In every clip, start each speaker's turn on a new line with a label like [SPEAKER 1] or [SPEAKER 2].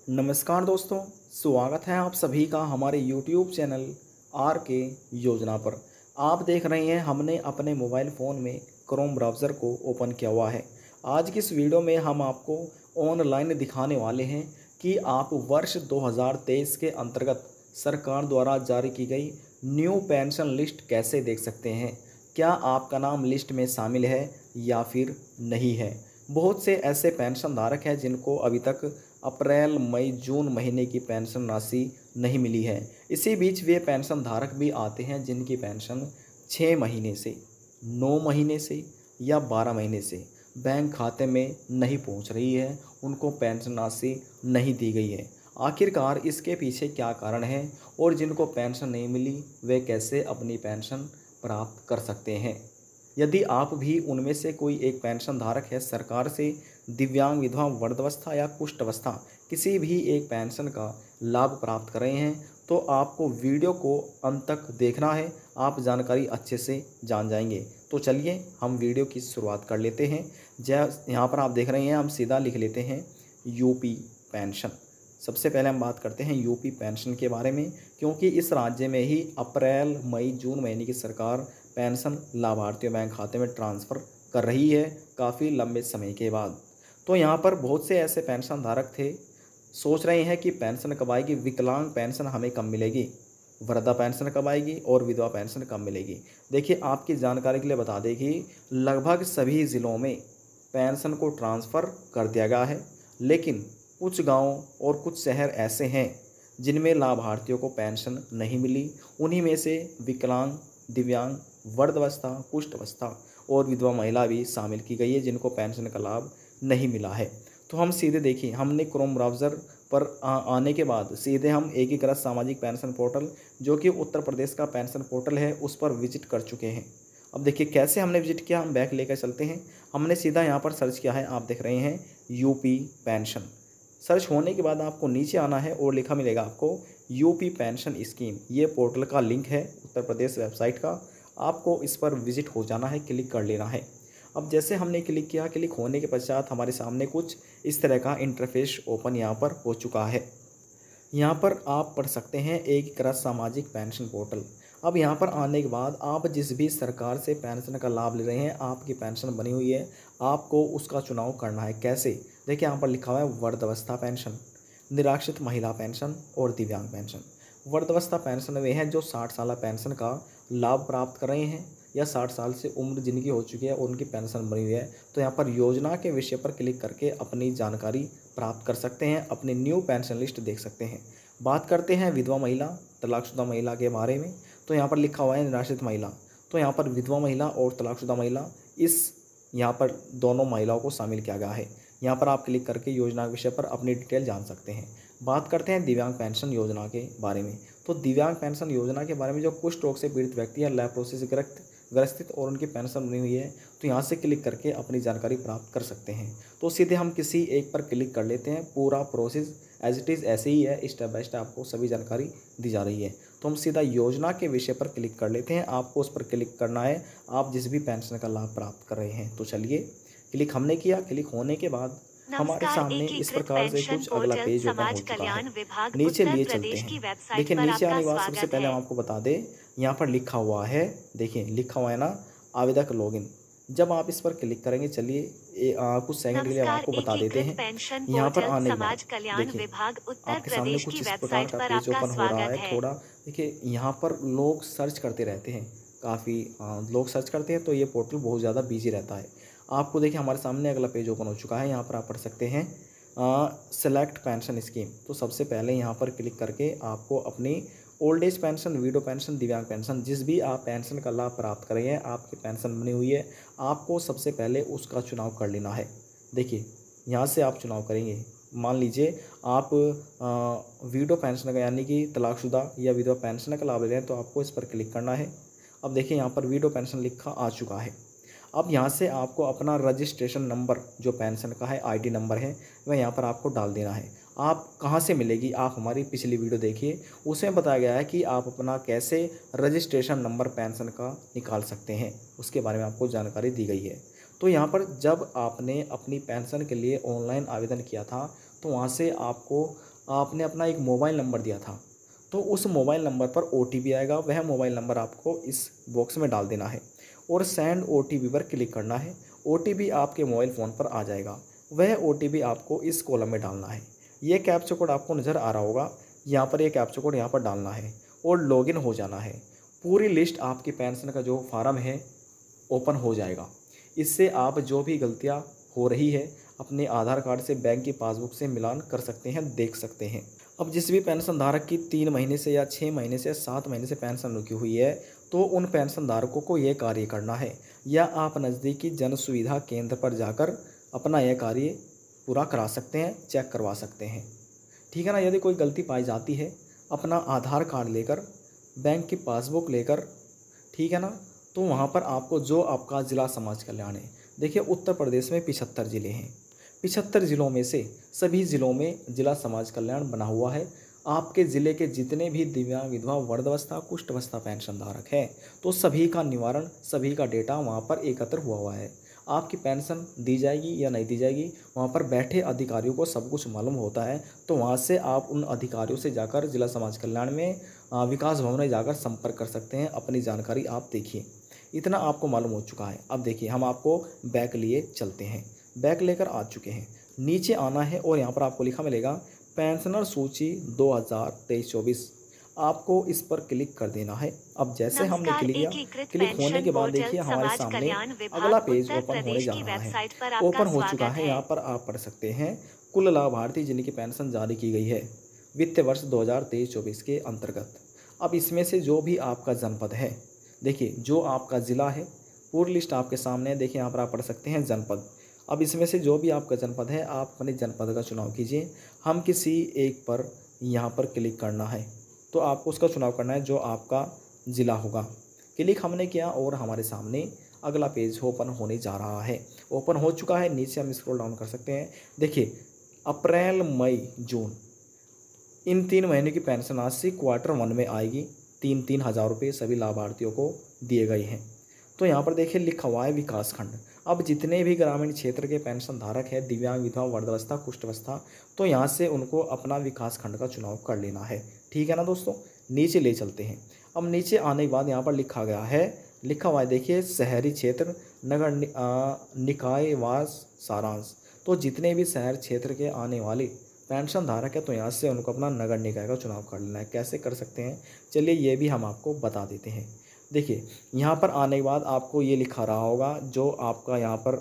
[SPEAKER 1] नमस्कार दोस्तों, स्वागत है आप सभी का हमारे YouTube चैनल आर के योजना पर। आप देख रहे हैं हमने अपने मोबाइल फ़ोन में क्रोम ब्राउज़र को ओपन किया हुआ है। आज की इस वीडियो में हम आपको ऑनलाइन दिखाने वाले हैं कि आप वर्ष 2023 के अंतर्गत सरकार द्वारा जारी की गई न्यू पेंशन लिस्ट कैसे देख सकते हैं। क्या आपका नाम लिस्ट में शामिल है या फिर नहीं है। बहुत से ऐसे पेंशन धारक हैं जिनको अभी तक अप्रैल मई जून महीने की पेंशन राशि नहीं मिली है। इसी बीच वे पेंशन धारक भी आते हैं जिनकी पेंशन 6 महीने से, 9 महीने से या 12 महीने से बैंक खाते में नहीं पहुंच रही है, उनको पेंशन राशि नहीं दी गई है। आखिरकार इसके पीछे क्या कारण है और जिनको पेंशन नहीं मिली वे कैसे अपनी पेंशन प्राप्त कर सकते हैं। यदि आप भी उनमें से कोई एक पेंशन धारक है, सरकार से दिव्यांग, विधवा, वृद्धावस्था या कुष्ठ अवस्था किसी भी एक पेंशन का लाभ प्राप्त कर रहे हैं, तो आपको वीडियो को अंत तक देखना है। आप जानकारी अच्छे से जान जाएंगे। तो चलिए हम वीडियो की शुरुआत कर लेते हैं। यहाँ पर आप देख रहे हैं, हम सीधा लिख लेते हैं यूपी पेंशन। सबसे पहले हम बात करते हैं यूपी पेंशन के बारे में, क्योंकि इस राज्य में ही अप्रैल मई जून महीने की सरकार पेंशन लाभार्थियों बैंक खाते में ट्रांसफ़र कर रही है काफ़ी लंबे समय के बाद। तो यहाँ पर बहुत से ऐसे पेंशन धारक थे, सोच रहे हैं कि पेंशन कब आएगी, विकलांग पेंशन हमें कब मिलेगी, वृद्धा पेंशन कब आएगी और विधवा पेंशन कब मिलेगी। देखिए, आपकी जानकारी के लिए बता दें कि लगभग सभी ज़िलों में पेंशन को ट्रांसफ़र कर दिया गया है, लेकिन कुछ गाँव और कुछ शहर ऐसे हैं जिनमें लाभार्थियों को पेंशन नहीं मिली। उन्हीं में से विकलांग, दिव्यांग, वृद्धावस्था, कुष्ठ अवस्था और विधवा महिला भी शामिल की गई है जिनको पेंशन का लाभ नहीं मिला है। तो हम सीधे देखिए, हमने क्रोम ब्राउज़र पर आने के बाद सीधे हम एकीकृत सामाजिक पेंशन पोर्टल, जो कि उत्तर प्रदेश का पेंशन पोर्टल है, उस पर विजिट कर चुके हैं। अब देखिए कैसे हमने विजिट किया, हम बैक लेकर चलते हैं। हमने सीधा यहाँ पर सर्च किया है, आप देख रहे हैं यूपी पेंशन। सर्च होने के बाद आपको नीचे आना है और लिखा मिलेगा आपको यूपी पेंशन स्कीम। ये पोर्टल का लिंक है उत्तर प्रदेश वेबसाइट का, आपको इस पर विजिट हो जाना है, क्लिक कर लेना है। अब जैसे हमने क्लिक किया, क्लिक होने के पश्चात हमारे सामने कुछ इस तरह का इंटरफेस ओपन यहाँ पर हो चुका है। यहाँ पर आप पढ़ सकते हैं एकीकृत सामाजिक पेंशन पोर्टल। अब यहाँ पर आने के बाद आप जिस भी सरकार से पेंशन का लाभ ले रहे हैं, आपकी पेंशन बनी हुई है, आपको उसका चुनाव करना है। कैसे, देखिए यहाँ पर लिखा हुआ है वृद्धावस्था पेंशन, निराश्रित महिला पेंशन और दिव्यांग पेंशन। वृद्धावस्था पेंशन वे हैं जो 60 साल पेंशन का लाभ प्राप्त कर रहे हैं या 60 साल से उम्र जिनकी हो चुकी है और उनकी पेंशन बनी हुई है। तो यहाँ पर योजना के विषय पर क्लिक करके अपनी जानकारी प्राप्त कर सकते हैं, अपनी न्यू पेंशन लिस्ट देख सकते हैं। बात करते हैं विधवा महिला, तलाकशुदा महिला के बारे में। तो यहाँ पर लिखा हुआ है निराश्रित महिला। तो यहाँ पर विधवा महिला और तलाकशुदा महिला, इस यहाँ पर दोनों महिलाओं को शामिल किया गया है। यहाँ पर आप क्लिक करके योजना के विषय पर अपनी डिटेल जान सकते हैं। बात करते हैं दिव्यांग पेंशन योजना के बारे में। तो दिव्यांग पेंशन योजना के बारे में जो कुष्ठ रोग से पीड़ित व्यक्ति या लेप्रोसिस ग्रसित और उनकी पेंशन बनी हुई है, तो यहाँ से क्लिक करके अपनी जानकारी प्राप्त कर सकते हैं। तो सीधे हम किसी एक पर क्लिक कर लेते हैं। पूरा प्रोसेस एज इट इज़ ऐसे ही है, स्टेप बाय स्टेप आपको सभी जानकारी दी जा रही है। तो हम सीधा योजना के विषय पर क्लिक कर लेते हैं। आपको उस पर क्लिक करना है आप जिस भी पेंशन का लाभ प्राप्त कर रहे हैं। तो चलिए, क्लिक हमने किया। क्लिक होने के बाद हमारे सामने इस प्रकार से कुछ अगला पेज ओपन हो चुका है। नीचे लिए चलते हैं। देखिए, नीचे आने के बाद सबसे पहले हम आपको बता दें, यहाँ पर लिखा हुआ है, देखिए लिखा हुआ है ना, आवेदक लॉगिन। जब आप इस पर क्लिक करेंगे, चलिए कुछ सेकंड के लिए हम आपको बता देते हैं। यहाँ पर आने के बाद देखिए आपके सामने कुछ इस प्रकार का पेज ओपन हो रहा है। थोड़ा देखिए, यहाँ पर लोग सर्च करते रहते हैं, काफ़ी लोग सर्च करते हैं, तो ये पोर्टल बहुत ज़्यादा बिजी रहता है। आपको देखिए हमारे सामने अगला पेज ओपन हो चुका है। यहाँ पर आप पढ़ सकते हैं सेलेक्ट पेंशन स्कीम। तो सबसे पहले यहाँ पर क्लिक करके आपको अपनी old age pension, window pension, दिव्यांग पेंशन, जिस भी आप पेंशन का लाभ प्राप्त कर रहे हैं, आपकी पेंशन बनी हुई है, आपको सबसे पहले उसका चुनाव कर लेना है। देखिए यहाँ से आप चुनाव करेंगे। मान लीजिए आप विडो पेंशन का यानी कि तलाकशुदा या विधवा पेंशन का लाभ ले रहे हैं, तो आपको इस पर क्लिक करना है। अब देखिए यहाँ पर विडो पेंशन लिखा आ चुका है। अब यहाँ से आपको अपना रजिस्ट्रेशन नंबर जो पेंशन का है, आईडी नंबर है, वह यहाँ पर आपको डाल देना है। आप कहाँ से मिलेगी, आप हमारी पिछली वीडियो देखिए, उसमें बताया गया है कि आप अपना कैसे रजिस्ट्रेशन नंबर पेंशन का निकाल सकते हैं, उसके बारे में आपको जानकारी दी गई है। तो यहाँ पर जब आपने अपनी पेंशन के लिए ऑनलाइन आवेदन किया था, तो वहाँ से आपको आपने अपना एक मोबाइल नंबर दिया था, तो उस मोबाइल नंबर पर ओटीपी आएगा। वह मोबाइल नंबर आपको इस बॉक्स में डाल देना है और सेंड ओटीपी पर क्लिक करना है। ओटीपी आपके मोबाइल फ़ोन पर आ जाएगा। वह ओटीपी आपको इस कॉलम में डालना है। ये कैप्चा कोड आपको नज़र आ रहा होगा, यहाँ पर ये कैप्चा कोड यहाँ पर डालना है और लॉगिन हो जाना है। पूरी लिस्ट आपकी पेंशन का जो फार्म है ओपन हो जाएगा। इससे आप जो भी गलतियाँ हो रही है अपने आधार कार्ड से, बैंक की पासबुक से मिलान कर सकते हैं, देख सकते हैं। अब जिस भी पेंशन धारक की 3 महीने से या 6 महीने से या 7 महीने से पेंशन रुकी हुई है, तो उन पेंशन धारकों को यह कार्य करना है, या आप नज़दीकी जन सुविधा केंद्र पर जाकर अपना यह कार्य पूरा करा सकते हैं, चेक करवा सकते हैं। ठीक है ना। यदि कोई गलती पाई जाती है, अपना आधार कार्ड लेकर, बैंक की पासबुक लेकर, ठीक है ना, तो वहाँ पर आपको जो आपका ज़िला समाज कल्याण है, देखिए उत्तर प्रदेश में 75 ज़िले हैं। 75 ज़िलों में से सभी ज़िलों में जिला समाज कल्याण बना हुआ है। आपके ज़िले के जितने भी दिव्यांग, विधवा, वृद्धावस्था, कुष्ठावस्था पेंशन धारक हैं, तो सभी का निवारण, सभी का डेटा वहाँ पर एकत्र हुआ है। आपकी पेंशन दी जाएगी या नहीं दी जाएगी, वहाँ पर बैठे अधिकारियों को सब कुछ मालूम होता है। तो वहाँ से आप उन अधिकारियों से जाकर जिला समाज कल्याण में विकास भवन में जाकर संपर्क कर सकते हैं। अपनी जानकारी आप देखिए, इतना आपको मालूम हो चुका है। अब देखिए हम आपको बैक लिए चलते हैं। बैक लेकर आ चुके हैं, नीचे आना है और यहाँ पर आपको लिखा मिलेगा पेंशनर सूची 2023-24। आपको इस पर क्लिक कर देना है। अब जैसे हमने क्लिक किया, क्लिक होने के बाद देखिए हमारे सामने अगला पेज ओपन होने जा रहा है। ओपन हो चुका है। यहाँ पर आप पढ़ सकते हैं कुल लाभार्थी जिनकी पेंशन जारी की गई है वित्तीय वर्ष 2023-24 के अंतर्गत। अब इसमें से जो भी आपका जनपद है, देखिए जो आपका ज़िला है, पूरी लिस्ट आपके सामने है। देखिए यहाँ पर आप पढ़ सकते हैं जनपद। अब इसमें से जो भी आपका जनपद है, आप अपने जनपद का चुनाव कीजिए। हम किसी एक पर यहाँ पर क्लिक करना है, तो आपको उसका चुनाव करना है जो आपका ज़िला होगा। क्लिक हमने किया और हमारे सामने अगला पेज ओपन होने जा रहा है। ओपन हो चुका है। नीचे हम स्क्रॉल डाउन कर सकते हैं। देखिए अप्रैल, मई, जून, इन 3 महीने की पेंशन आज से Q1 में आएगी। 3-3 हज़ार रुपये सभी लाभार्थियों को दिए गए हैं। तो यहाँ पर देखिए लिखा हुआ है विकास खंड। अब जितने भी ग्रामीण क्षेत्र के पेंशन धारक हैं, दिव्यांग, विधवा, वृद्धावस्था, कुष्ठावस्था, तो यहाँ से उनको अपना विकास खंड का चुनाव कर लेना है। ठीक है ना दोस्तों। नीचे ले चलते हैं। अब नीचे आने के बाद यहाँ पर लिखा गया है, लिखा हुआ है देखिए शहरी क्षेत्र नगर निकायवास सारांश। तो जितने भी शहर क्षेत्र के आने वाले पेंशन धारक है, तो यहाँ से उनको अपना नगर निकाय का चुनाव कर लेना है। कैसे कर सकते हैं, चलिए ये भी हम आपको बता देते हैं। देखिए यहाँ पर आने के बाद आपको ये लिखा रहा होगा जो आपका यहाँ पर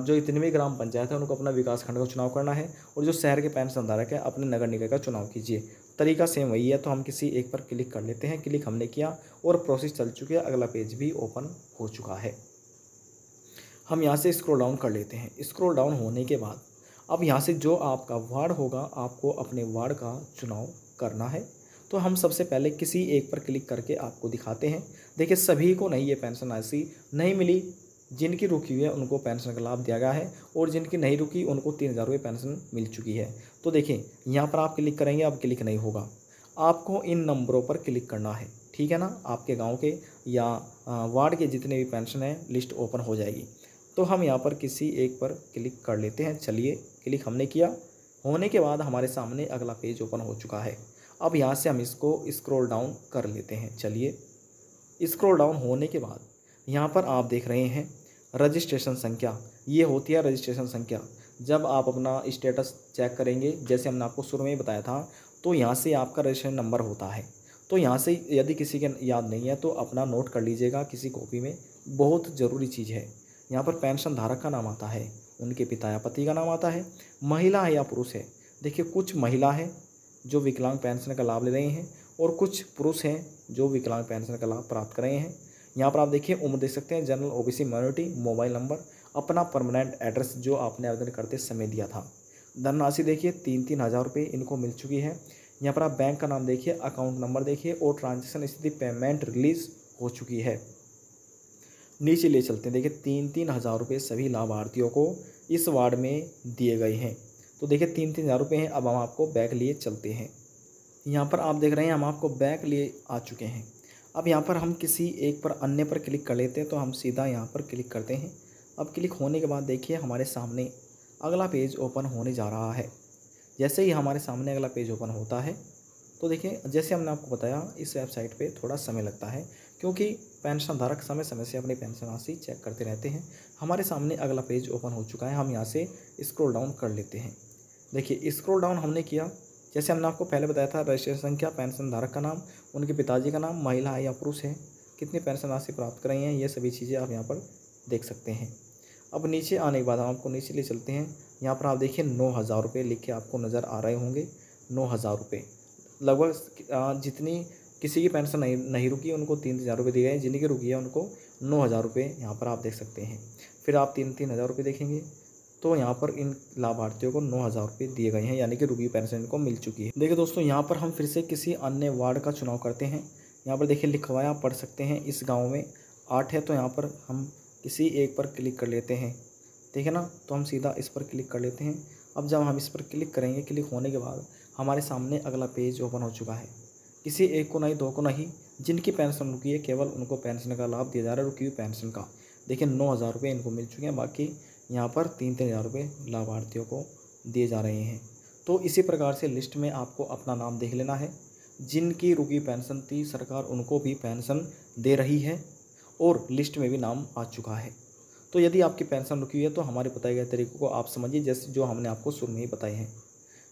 [SPEAKER 1] जो इतने भी ग्राम पंचायत है उनको अपना विकास खंड का चुनाव करना है, और जो शहर के पेंशन धारक है अपने नगर निकाय का चुनाव कीजिए। तरीका सेम वही है। तो हम किसी एक पर क्लिक कर लेते हैं। क्लिक हमने किया और प्रोसेस चल चुकी है। अगला पेज भी ओपन हो चुका है। हम यहाँ से स्क्रॉल डाउन कर लेते हैं। स्क्रॉल डाउन होने के बाद अब यहाँ से जो आपका वार्ड होगा, आपको अपने वार्ड का चुनाव करना है। तो हम सबसे पहले किसी एक पर क्लिक करके आपको दिखाते हैं। देखिए सभी को नहीं ये पेंशन राशि नहीं मिली। जिनकी रुकी हुई है उनको पेंशन का लाभ दिया गया है, और जिनकी नहीं रुकी उनको 3,000 रुपये पेंशन मिल चुकी है। तो देखिए यहाँ पर आप क्लिक करेंगे, अब क्लिक नहीं होगा। आपको इन नंबरों पर क्लिक करना है। ठीक है ना। आपके गाँव के या वार्ड के जितने भी पेंशन है लिस्ट ओपन हो जाएगी। तो हम यहाँ पर किसी एक पर क्लिक कर लेते हैं। चलिए क्लिक हमने किया। होने के बाद हमारे सामने अगला पेज ओपन हो चुका है। अब यहाँ से हम इसको स्क्रॉल डाउन कर लेते हैं। चलिए स्क्रॉल डाउन होने के बाद यहाँ पर आप देख रहे हैं रजिस्ट्रेशन संख्या। ये होती है रजिस्ट्रेशन संख्या। जब आप अपना स्टेटस चेक करेंगे, जैसे हमने आपको शुरू में ही बताया था, तो यहाँ से आपका रजिस्ट्रेशन नंबर होता है। तो यहाँ से यदि किसी के याद नहीं है तो अपना नोट कर लीजिएगा किसी कॉपी में, बहुत ज़रूरी चीज़ है। यहाँ पर पेंशन धारक का नाम आता है, उनके पिता या पति का नाम आता है, महिला है या पुरुष है। देखिए कुछ महिला है जो विकलांग पेंशन का लाभ ले रहे हैं, और कुछ पुरुष हैं जो विकलांग पेंशन का लाभ प्राप्त कर रहे हैं। यहाँ पर आप देखिए उम्र देख सकते हैं, general, OBC, minority, mobile number, अपना परमानेंट एड्रेस जो आपने आवेदन करते समय दिया था। धनराशि देखिए 3-3 हज़ार रुपये इनको मिल चुकी है। यहाँ पर आप बैंक का नाम देखिए, अकाउंट नंबर देखिए, और ट्रांजेक्शन स्थिति पेमेंट रिलीज हो चुकी है। नीचे ले चलते हैं। देखिए 3-3 हज़ार रुपये सभी लाभार्थियों को इस वार्ड में दिए गए हैं। तो देखिए 3-3 हज़ार रुपये हैं। अब हम आपको बैक लिए चलते हैं। यहाँ पर आप देख रहे हैं हम आपको बैक लिए आ चुके हैं। अब यहाँ पर हम किसी एक पर अन्य पर क्लिक कर लेते हैं। तो हम सीधा यहाँ पर क्लिक करते हैं। अब क्लिक होने के बाद देखिए हमारे सामने अगला पेज ओपन होने जा रहा है। जैसे ही हमारे सामने अगला पेज ओपन होता है तो देखिए, जैसे हमने आपको बताया, इस वेबसाइट पे थोड़ा समय लगता है क्योंकि पेंशन धारक समय समय से अपनी पेंशन राशि चेक करते रहते हैं। हमारे सामने अगला पेज ओपन हो चुका है, हम यहाँ से स्क्रॉल डाउन कर लेते हैं। देखिए स्क्रॉल डाउन हमने किया, जैसे हमने आपको पहले बताया था, रजिस्ट्रेशन संख्या, पेंशन धारक का नाम, उनके पिताजी का नाम, महिला है या पुरुष है, कितनी पेंशन राशि प्राप्त कर रही हैं, ये सभी चीज़ें आप यहाँ पर देख सकते हैं। अब नीचे आने के बाद हम आपको नीचे ले चलते हैं। यहाँ पर आप देखिए 9,000 रुपये लिख के आपको नज़र आ रहे होंगे। 9,000 रुपये लगभग जितनी किसी की पेंशन नहीं रुकी उनको 3,000 रुपये दिए गए, जिन्हीं की रुकी है उनको 9,000 रुपये यहाँ पर आप देख सकते हैं। फिर आप 3,000 रुपये देखेंगे तो यहाँ पर इन लाभार्थियों को 9,000 रुपये दिए गए हैं, यानी कि रुकी पेंशन इनको मिल चुकी है। देखिए दोस्तों, यहाँ पर हम फिर से किसी अन्य वार्ड का चुनाव करते हैं। यहाँ पर देखिए लिखा हुआ है, आप पढ़ सकते हैं, इस गाँव में 8 है, तो यहाँ पर हम किसी एक पर क्लिक कर लेते हैं। ठीक है ना, तो हम सीधा इस पर क्लिक कर लेते हैं। अब जब हम इस पर क्लिक करेंगे, क्लिक होने के बाद हमारे सामने अगला पेज ओपन हो चुका है। किसी एक को नहीं, दो को नहीं, जिनकी पेंशन रुकी है केवल उनको पेंशन का लाभ दिया जा रहा है, रुकी हुई पेंशन का। देखिए 9,000 रुपये इनको मिल चुके हैं, बाकी यहाँ पर 3,000 रुपये लाभार्थियों को दिए जा रहे हैं। तो इसी प्रकार से लिस्ट में आपको अपना नाम देख लेना है। जिनकी रुकी पेंशन थी, सरकार उनको भी पेंशन दे रही है और लिस्ट में भी नाम आ चुका है। तो यदि आपकी पेंशन रुकी हुई है तो हमारे बताए गए तरीकों को आप समझिए, जैसे जो हमने आपको शुरू में ही बताए हैं।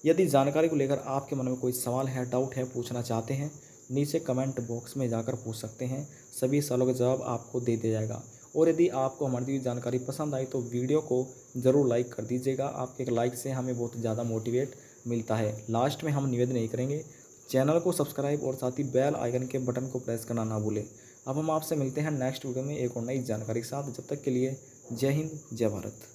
[SPEAKER 1] यदि जानकारी को लेकर आपके मन में कोई सवाल है, डाउट है, पूछना चाहते हैं, नीचे कमेंट बॉक्स में जाकर पूछ सकते हैं। सभी सवालों का जवाब आपको दे दिया जाएगा। और यदि आपको हमारी दी जानकारी पसंद आई तो वीडियो को ज़रूर लाइक कर दीजिएगा। आपके एक लाइक से हमें बहुत ज़्यादा मोटिवेट मिलता है। लास्ट में हम निवेदन नहीं करेंगे, चैनल को सब्सक्राइब और साथ ही बेल आइकन के बटन को प्रेस करना ना भूलें। अब हम आपसे मिलते हैं नेक्स्ट वीडियो में एक और नई जानकारी के साथ। जब तक के लिए जय हिंद, जय भारत।